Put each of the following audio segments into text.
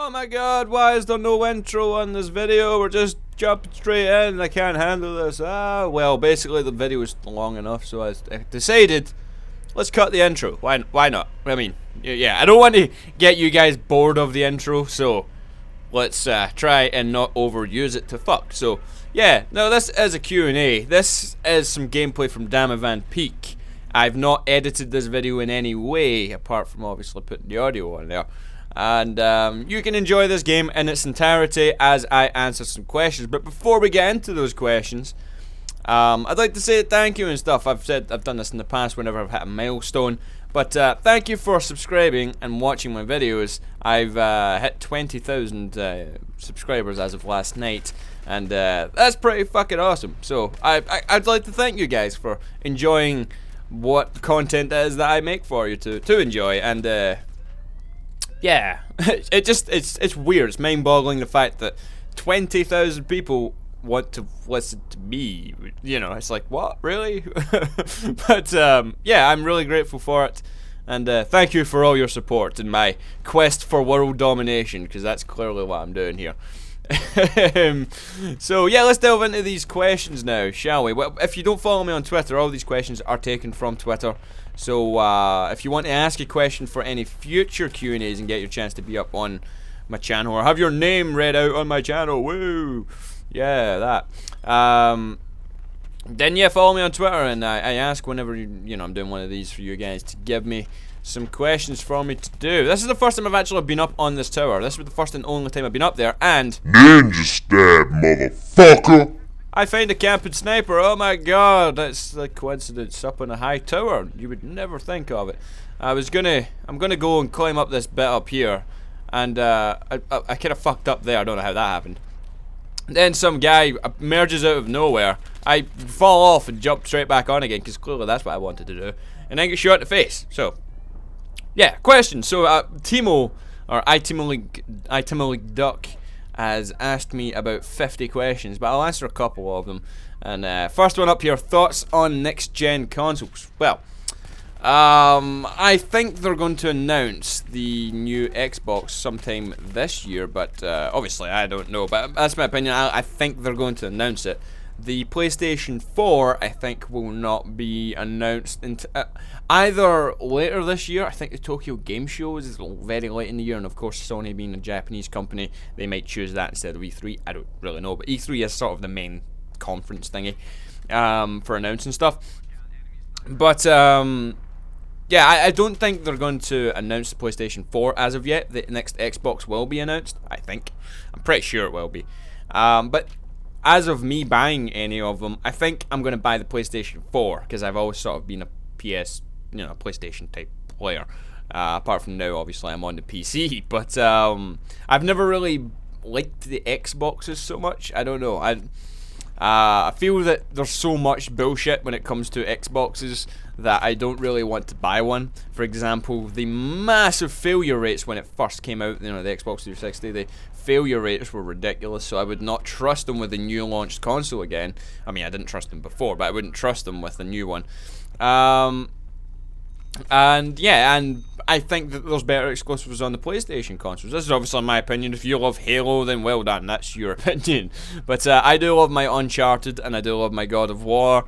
Oh my god, why is there no intro on this video? We're just jumping straight in. I can't handle this. Well, basically the video was long enough, so I decided, let's cut the intro. Why not? I mean, yeah, I don't want to get you guys bored of the intro, so let's try and not overuse it to fuck. So, yeah, no, this is a Q&A. This is some gameplay from Damavan Peak. I've not edited this video in any way, apart from obviously putting the audio on there. And you can enjoy this game in its entirety as I answer some questions. But before we get into those questions, I'd like to say thank you and stuff. I've done this in the past whenever I've hit a milestone. But thank you for subscribing and watching my videos. I've hit 20,000 subscribers as of last night, and that's pretty fucking awesome. So I'd like to thank you guys for enjoying what content it is that I make for you to enjoy. And yeah, it's weird. It's mind-boggling the fact that 20,000 people want to listen to me. You know, it's like, what, really? But yeah, I'm really grateful for it, and thank you for all your support in my quest for world domination, because that's clearly what I'm doing here. So yeah, let's delve into these questions now, shall we? Well, if you don't follow me on Twitter, all these questions are taken from Twitter. So if you want to ask a question for any future Q&As and get your chance to be up on my channel, or have your name read out on my channel, woo, yeah, that. Then yeah, follow me on Twitter, and I ask whenever you know I'm doing one of these for you guys to give me some questions for me to do. This is the first time I've actually been up on this tower. This was the first and only time I've been up there, and Ninja stab, motherfucker! I find a camping sniper. Oh my god, that's a coincidence. Up on a high tower, you would never think of it. I'm gonna go and climb up this bit up here, and I kind of fucked up there. I don't know how that happened. Then some guy emerges out of nowhere. I fall off and jump straight back on again, because clearly that's what I wanted to do, and then get shot in the face. So yeah, question. So Timo, or Itimolig Duck, has asked me about 50 questions, but I'll answer a couple of them. And first one up here, thoughts on next gen consoles. Well, I think they're going to announce the new Xbox sometime this year, but obviously I don't know, but that's my opinion. I think they're going to announce it. The PlayStation 4, I think, will not be announced until either later this year. I think the Tokyo Game Show is very late in the year, and of course Sony being a Japanese company, they might choose that instead of E3. I don't really know, but E3 is sort of the main conference thingy for announcing stuff. But yeah, I don't think they're going to announce the PlayStation 4 as of yet. The next Xbox will be announced, I think. I'm pretty sure it will be. But as of me buying any of them, I think I'm going to buy the PlayStation 4, because I've always sort of been a PlayStation type player. Apart from now, obviously, I'm on the PC. But I've never really liked the Xboxes so much. I don't know. I feel that there's so much bullshit when it comes to Xboxes that I don't really want to buy one. For example, the massive failure rates when it first came out, you know, the Xbox 360, the failure rates were ridiculous, so I would not trust them with the new launched console again. I mean, I didn't trust them before, but I wouldn't trust them with the new one. And yeah, and I think that there's better exclusives on the PlayStation consoles. This is obviously my opinion. If you love Halo, then well done, that's your opinion. But I do love my Uncharted, and I do love my God of War.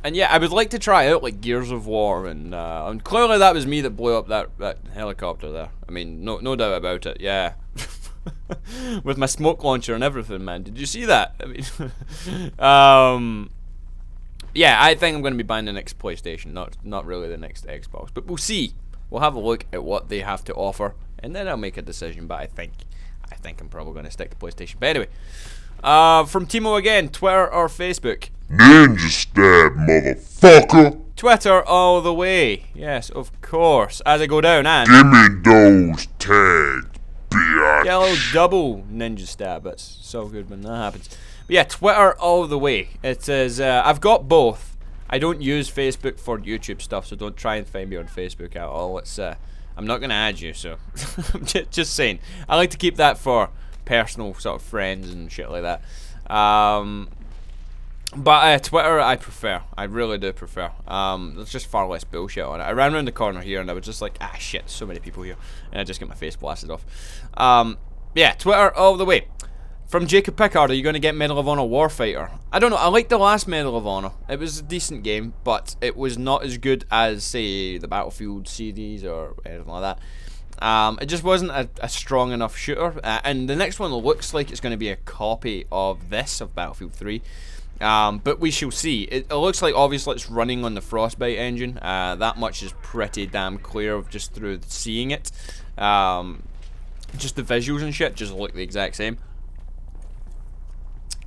And yeah, I would like to try out like Gears of War, and clearly that was me that blew up that helicopter there. I mean, no doubt about it. Yeah, with my smoke launcher and everything, man. Did you see that? I mean, yeah, I think I'm going to be buying the next PlayStation, not really the next Xbox, but we'll see. We'll have a look at what they have to offer, and then I'll make a decision. But I think I'm probably going to stick to PlayStation. But anyway, from Timo again, Twitter or Facebook? Ninja stab, motherfucker! Twitter all the way. Yes, of course. As I go down, and Give me those tags, bitch! yellow double ninja stab. That's so good when that happens. But yeah, Twitter all the way. It says I've got both. I don't use Facebook for YouTube stuff, so don't try and find me on Facebook at all. It's I'm not gonna add you, so I'm just saying. I like to keep that for personal sort of friends and shit like that. But Twitter, I prefer. I really do prefer. There's just far less bullshit on it. I ran around the corner here and I was just like, ah, shit, so many people here. And I just get my face blasted off. Yeah, Twitter all the way. From Jacob Pickard, are you going to get Medal of Honor Warfighter? I don't know. I liked the last Medal of Honor. It was a decent game, but it was not as good as, say, the Battlefield series or anything like that. It just wasn't a strong enough shooter. And the next one looks like it's going to be a copy of this, of Battlefield 3. But we shall see. It looks like obviously it's running on the Frostbite engine. That much is pretty damn clear just through seeing it. Just the visuals and shit just look the exact same.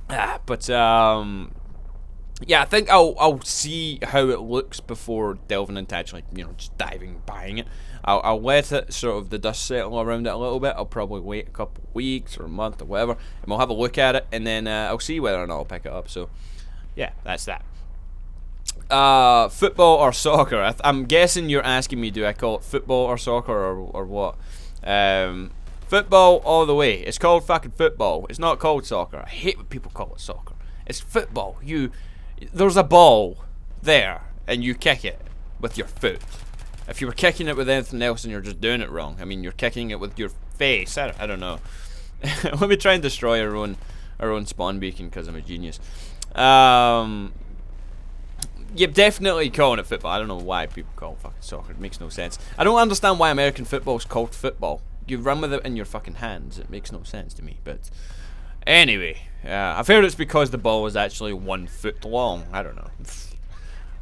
But yeah, I think I'll see how it looks before delving into actually, just buying it. I'll let it sort of the dust settle around it a little bit. I'll probably wait a couple of weeks or a month or whatever, and we'll have a look at it, and then I'll see whether or not I'll pick it up. So, yeah, that's that. Football or soccer? I'm guessing you're asking me, do I call it football or soccer or what? Football all the way. It's called fucking football. It's not called soccer. I hate when people call it soccer. It's football. There's a ball there, and you kick it with your foot. If you were kicking it with anything else and you're just doing it wrong, I mean, you're kicking it with your face. I don't know. Let me try and destroy our own spawn beacon because I'm a genius. You're definitely calling it football. I don't know why people call it fucking soccer. It makes no sense. I don't understand why American football is called football. You run with it in your fucking hands. It makes no sense to me. But anyway, I've heard it's because the ball is actually 1 foot long. I don't know.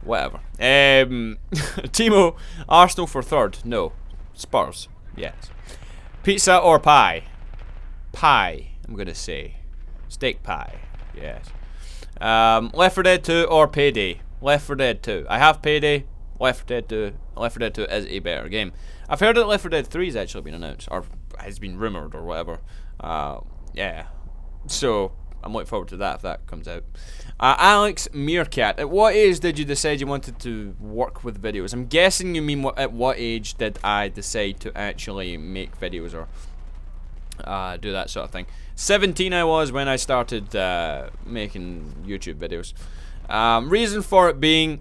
Whatever. Timo, Arsenal for third. No. Spurs. Yes. Pizza or pie? Pie, I'm going to say. Steak pie. Yes. Left 4 Dead 2 or Payday? Left 4 Dead 2. I have Payday. Left 4 Dead 2. Left 4 Dead 2 is a better game. I've heard that Left 4 Dead 3 has actually been announced, or has been rumoured, or whatever. Yeah. So, I'm looking forward to that if that comes out. Alex Meerkat, at what age did you decide you wanted to work with videos? I'm guessing you mean at what age did I decide to actually make videos or do that sort of thing. 17 I was when I started making YouTube videos. Reason for it being,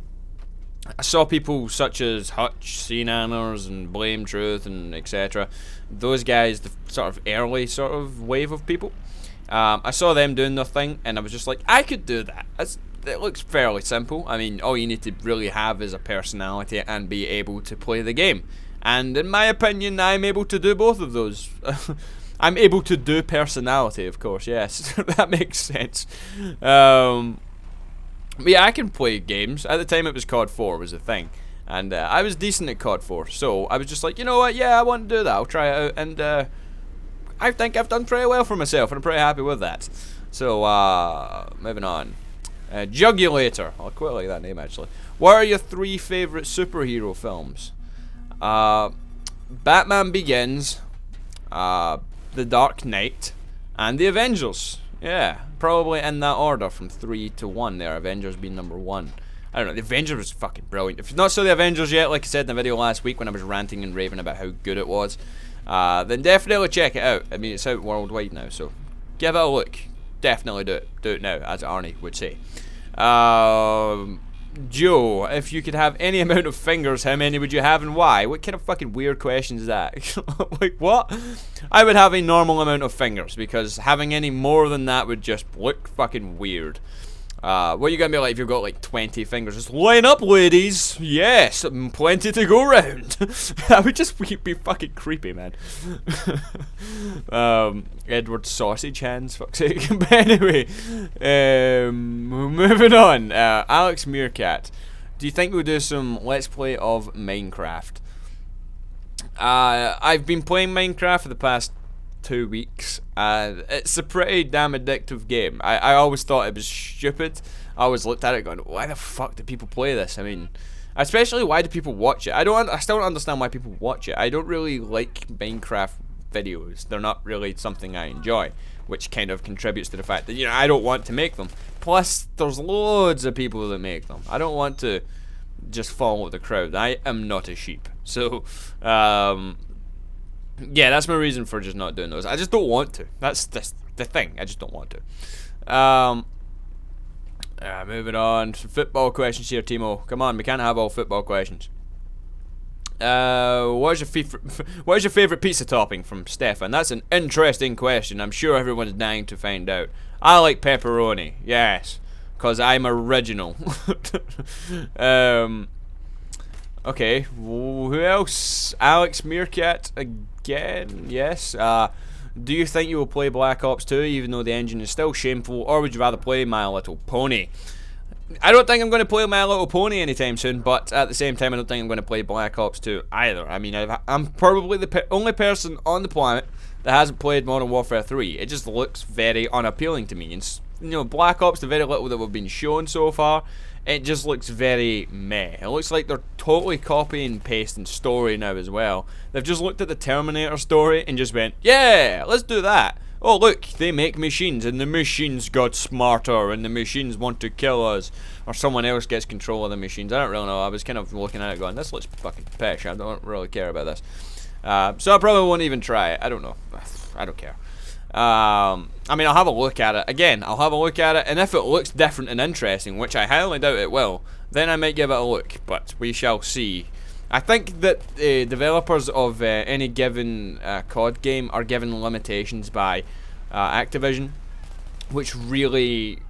I saw people such as Hutch, Cnanners, and Blame Truth, and etc. Those guys, the sort of early sort of wave of people. I saw them doing their thing, and I was just like, I could do that. It looks fairly simple. I mean, all you need to really have is a personality and be able to play the game. And in my opinion, I'm able to do both of those. I'm able to do personality, of course, yes. That makes sense. But yeah, I can play games. At the time, it was COD 4 was the thing. And I was decent at COD 4. So I was just like, you know what, yeah, I want to do that. I'll try it out. And I think I've done pretty well for myself, and I'm pretty happy with that. So, moving on. Jugulator. I quite like that name, actually. What are your 3 favourite superhero films? Batman Begins, The Dark Knight, and The Avengers. Yeah, probably in that order from 3 to 1 there, Avengers being number 1. I don't know, The Avengers was fucking brilliant. If you've not saw The Avengers yet, like I said in the video last week when I was ranting and raving about how good it was, then definitely check it out. I mean, it's out worldwide now, so give it a look. Definitely do it. Do it now, as Arnie would say. Joe, if you could have any amount of fingers, how many would you have and why? What kind of fucking weird question is that? Like, what? I would have a normal amount of fingers, because having any more than that would just look fucking weird. What are you gonna be like if you've got like 20 fingers? Just line up, ladies. Yes, plenty to go round. That would just be fucking creepy, man. Edward Sausage Hands, fuck's sake. But anyway, moving on. Alex Meerkat, do you think we'll do some Let's Play of Minecraft? I've been playing Minecraft for the past 2 weeks, and it's a pretty damn addictive game. I always thought it was stupid. I always looked at it going, why the fuck do people play this? I mean, especially why do people watch it? I still don't understand why people watch it. I don't really like Minecraft videos. They're not really something I enjoy, which kind of contributes to the fact that, you know, I don't want to make them. Plus, there's loads of people that make them. I don't want to just follow the crowd. I am not a sheep. So, yeah, that's my reason for just not doing those. I just don't want to. That's the thing. I just don't want to. Moving on. Some football questions here, Timo. Come on, we can't have all football questions. What is your favourite pizza topping? From Stefan. That's an interesting question. I'm sure everyone's dying to find out. I like pepperoni. Yes, because I'm original. Okay, who else? Alex Meerkat again. Yes. Do you think you will play Black Ops 2 even though the engine is still shameful, or would you rather play My Little Pony? I don't think I'm going to play My Little Pony anytime soon, but at the same time I don't think I'm going to play Black Ops 2 either. I mean, I'm probably the only person on the planet that hasn't played Modern Warfare 3. It just looks very unappealing to me. And, you know, Black Ops, the very little that we've been shown so far, it just looks very meh. It looks like they're totally copy and pasting story now as well. They've just looked at the Terminator story and just went, yeah, let's do that. Oh look, they make machines and the machines got smarter and the machines want to kill us. Or someone else gets control of the machines. I don't really know. I was kind of looking at it going, this looks fucking pish. I don't really care about this. So I probably won't even try it. I don't know. I don't care. I mean, I'll have a look at it. Again, I'll have a look at it, and if it looks different and interesting, which I highly doubt it will, then I might give it a look, but we shall see. I think that developers of any given COD game are given limitations by Activision, which really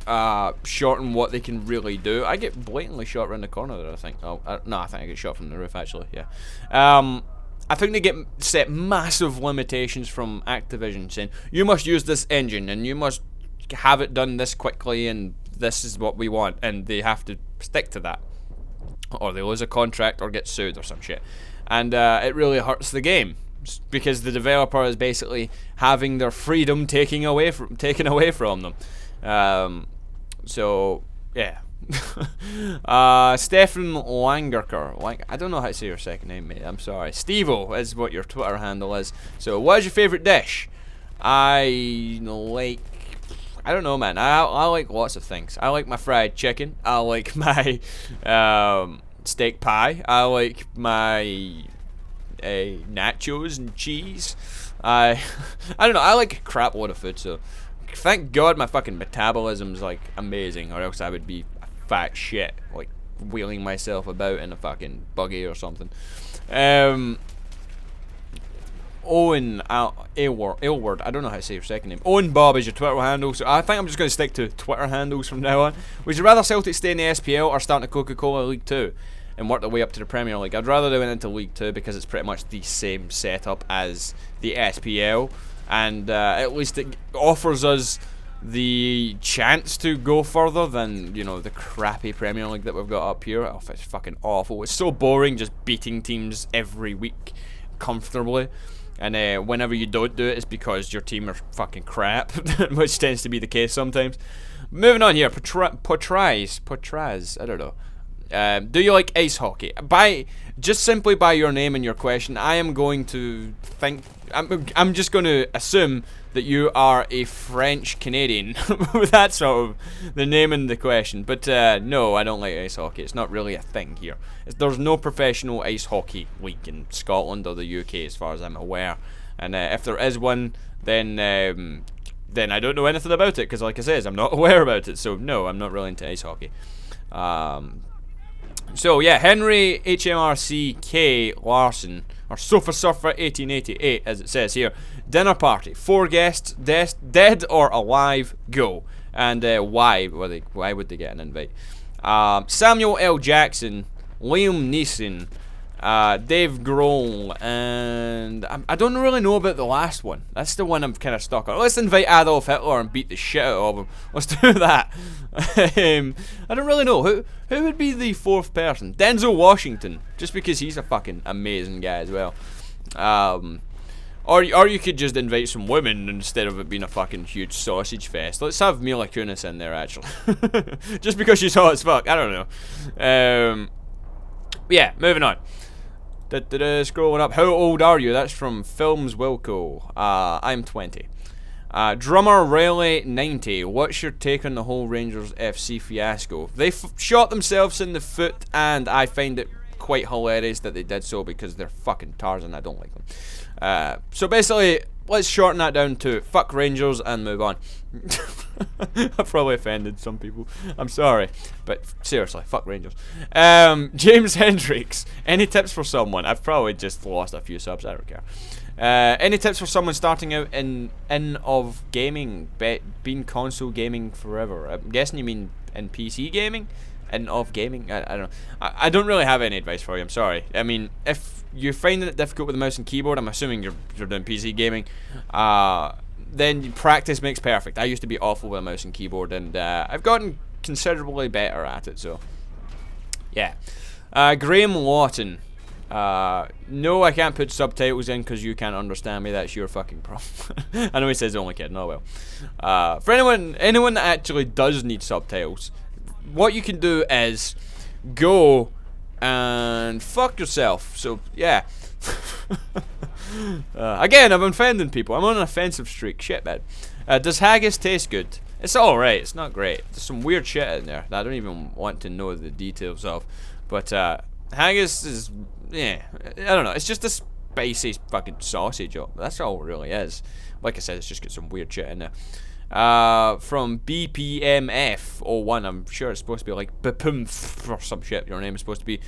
shorten what they can really do. I get blatantly shot around the corner there, I think. No, I think I get shot from the roof, actually, yeah. I think they get set massive limitations from Activision, saying, you must use this engine, and you must have it done this quickly, and this is what we want, and they have to stick to that. Or they lose a contract, or get sued, or some shit. And it really hurts the game, because the developer is basically having their freedom taken away from them. So, yeah. Stefan Langerker. I don't know how to say your second name, mate. I'm sorry. Steve-O is what your Twitter handle is. So, what is your favourite dish? I don't know, man. I like lots of things. I like my fried chicken. I like my steak pie. I like my nachos and cheese. I don't know. I like a crap load of food. So, thank God my fucking metabolism's like amazing, or else I would be fat shit, like wheeling myself about in a fucking buggy or something. Owen Aylward, I don't know how to say your second name. Owen Bob is your Twitter handle, so I think I'm just going to stick to Twitter handles from now on. Would you rather Celtic stay in the SPL or start in the Coca-Cola League 2 and work their way up to the Premier League? I'd rather they went into League 2 because it's pretty much the same setup as the SPL, and at least it offers us the chance to go further than, you know, the crappy Premier League that we've got up here. Oh, it's fucking awful. It's so boring just beating teams every week comfortably. And whenever you don't do it, it's because your team are fucking crap, which tends to be the case sometimes. Moving on here, Potraz, I don't know. Do you like ice hockey? Simply by your name and your question, I am going to think, I'm just going to assume that you are a French Canadian. That's sort of the name in the question. But no, I don't like ice hockey. It's not really a thing here. There's no professional ice hockey league in Scotland or the UK as far as I'm aware. And if there is one, then I don't know anything about it, because like I said, I'm not aware about it. So no, I'm not really into ice hockey. So yeah, Henry HMRCK Larson, or Sofa Surfer 1888, as it says here. Dinner party, 4 guests, dead or alive, go. And why would they get an invite? Samuel L. Jackson, Liam Neeson, Dave Grohl, and I don't really know about the last one. That's the one I'm kind of stuck on. Let's invite Adolf Hitler and beat the shit out of him. Let's do that. I don't really know. Who would be the 4th person? Denzel Washington, just because he's a fucking amazing guy as well. Or you could just invite some women instead of it being a fucking huge sausage fest. Let's have Mila Kunis in there, actually. Just because she's hot as fuck. I don't know. Yeah, moving on. Scrolling up. How old are you? That's from Films Wilco. I'm 20. Drummer Rayleigh 90. What's your take on the whole Rangers FC fiasco? They shot themselves in the foot, and I find it quite hilarious that they did so because they're fucking Tarzan. I don't like them. So basically, let's shorten that down to fuck Rangers and move on. I've probably offended some people. I'm sorry, but seriously, fuck Rangers. James Hendricks. Any tips for someone? I've probably just lost a few subs. I don't care. Any tips for someone starting out in of gaming, been console gaming forever? I'm guessing you mean in PC gaming, in of gaming. I don't know. I don't really have any advice for you. I'm sorry. I mean, if you're finding it difficult with the mouse and keyboard, I'm assuming you're doing PC gaming. Then practice makes perfect. I used to be awful with a mouse and keyboard, and I've gotten considerably better at it. So, yeah. Graham Lawton. No, I can't put subtitles in because you can't understand me. That's your fucking problem. I know he says only kidding. Oh well. For anyone that actually does need subtitles, what you can do is go and fuck yourself. So yeah. Again, I'm offending people. I'm on an offensive streak. Shit, man. Does haggis taste good? It's alright. It's not great. There's some weird shit in there that I don't even want to know the details of. But haggis is, yeah, I don't know. It's just a spicy fucking sausage. That's all it really is. Like I said, it's just got some weird shit in there. From BPMF01, I'm sure it's supposed to be like BPMF or some shit. Your name is supposed to be.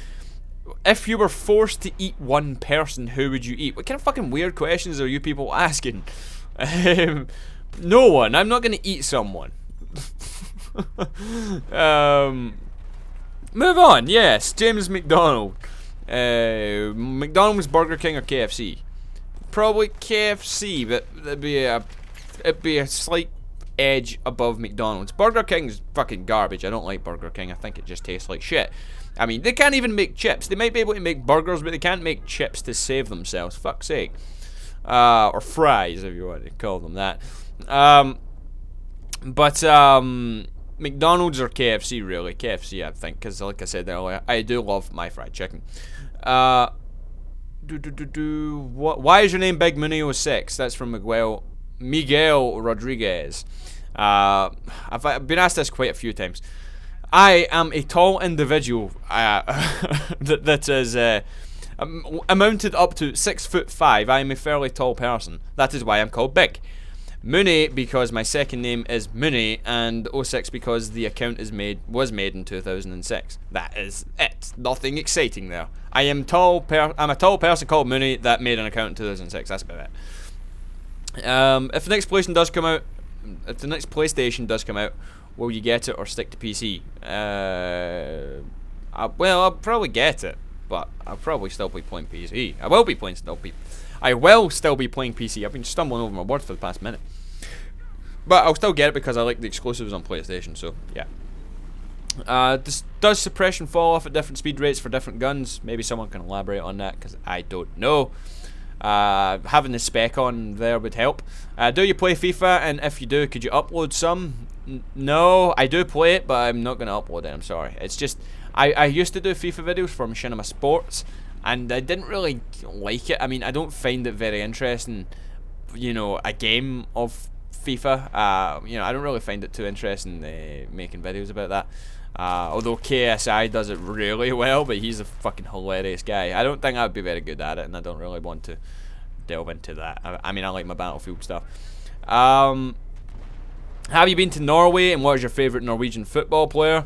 If you were forced to eat one person, who would you eat? What kind of fucking weird questions are you people asking? No one. I'm not gonna eat someone. Move on. Yes, James McDonald. McDonald's, Burger King, or KFC? Probably KFC, but it'd be a slight edge above McDonald's. Burger King's fucking garbage. I don't like Burger King. I think it just tastes like shit. I mean, they can't even make chips. They might be able to make burgers, but they can't make chips to save themselves. Fuck's sake. Or fries, if you want to call them that. McDonald's or KFC, really. KFC, I think, because like I said earlier, I do love my fried chicken. Why is your name Big Mooney 06? That's from Miguel Rodriguez. I've been asked this quite a few times. I am a tall individual that is amounted up to 6'5". I am a fairly tall person. That is why I'm called Big. Mooney because my second name is Mooney, and 06 because the account was made in 2006. That is it. Nothing exciting there. I'm a tall person called Mooney that made an account in 2006. That's about it. If the next PlayStation does come out, will you get it or stick to PC? Well, I'll probably get it, but I'll probably still be playing PC. I will still be playing PC. I've been stumbling over my words for the past minute. But I'll still get it because I like the exclusives on PlayStation, so yeah. Does suppression fall off at different speed rates for different guns? Maybe someone can elaborate on that, because I don't know. Having the spec on there would help. Do you play FIFA? And if you do, could you upload some? No, I do play it, but I'm not going to upload it. I'm sorry. It's just I used to do FIFA videos for Machinima Sports, and I didn't really like it. I mean, I don't find it very interesting. You know, a game of FIFA. You know, I don't really find it too interesting making videos about that. Although KSI does it really well, but he's a fucking hilarious guy. I don't think I'd be very good at it, and I don't really want to delve into that. I mean, I like my Battlefield stuff. Have you been to Norway, and what is your favourite Norwegian football player?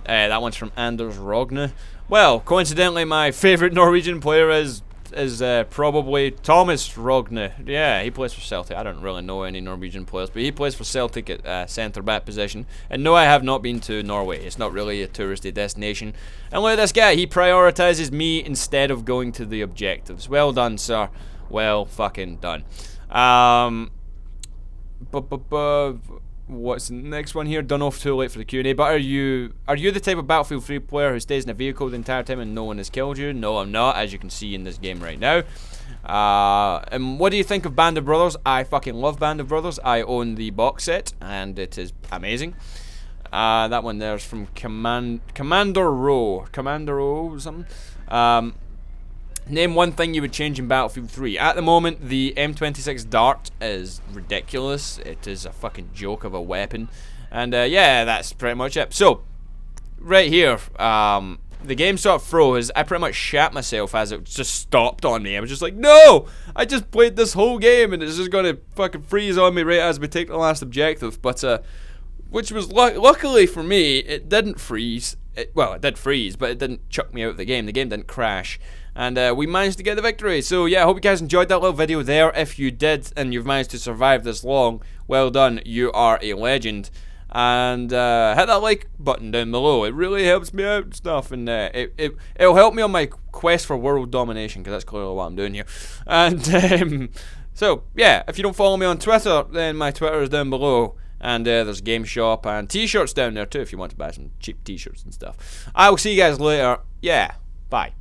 That one's from Anders Rogne. Well, coincidentally, my favourite Norwegian player is probably Thomas Rogne. Yeah, he plays for Celtic. I don't really know any Norwegian players, but he plays for Celtic at centre-back position. And no, I have not been to Norway. It's not really a touristy destination. And look at this guy. He prioritises me instead of going to the objectives. Well done, sir. Well fucking done. What's the next one here? Don't know if too late for the Q&A, but are you the type of Battlefield 3 player who stays in a vehicle the entire time and no one has killed you? No, I'm not, as you can see in this game right now. And what do you think of Band of Brothers? I fucking love Band of Brothers. I own the box set, and it is amazing. That one there's from Commander Rowe something. Name one thing you would change in Battlefield 3. At the moment, the M26 Dart is ridiculous. It is a fucking joke of a weapon. And yeah, that's pretty much it. So, right here, the game sort of froze. I pretty much shat myself as it just stopped on me. I was just like, no! I just played this whole game and it's just gonna fucking freeze on me right as we take the last objective. But which was luckily for me, it didn't freeze. Well, it did freeze, but it didn't chuck me out of the game. The game didn't crash. And we managed to get the victory. So yeah, I hope you guys enjoyed that little video there. If you did and you've managed to survive this long, well done. You are a legend. And hit that like button down below. It really helps me out and stuff. And it'll help me on my quest for world domination, because that's clearly what I'm doing here. And so yeah, if you don't follow me on Twitter, then my Twitter is down below. And there's a game shop and t-shirts down there too if you want to buy some cheap t-shirts and stuff. I will see you guys later. Yeah, bye.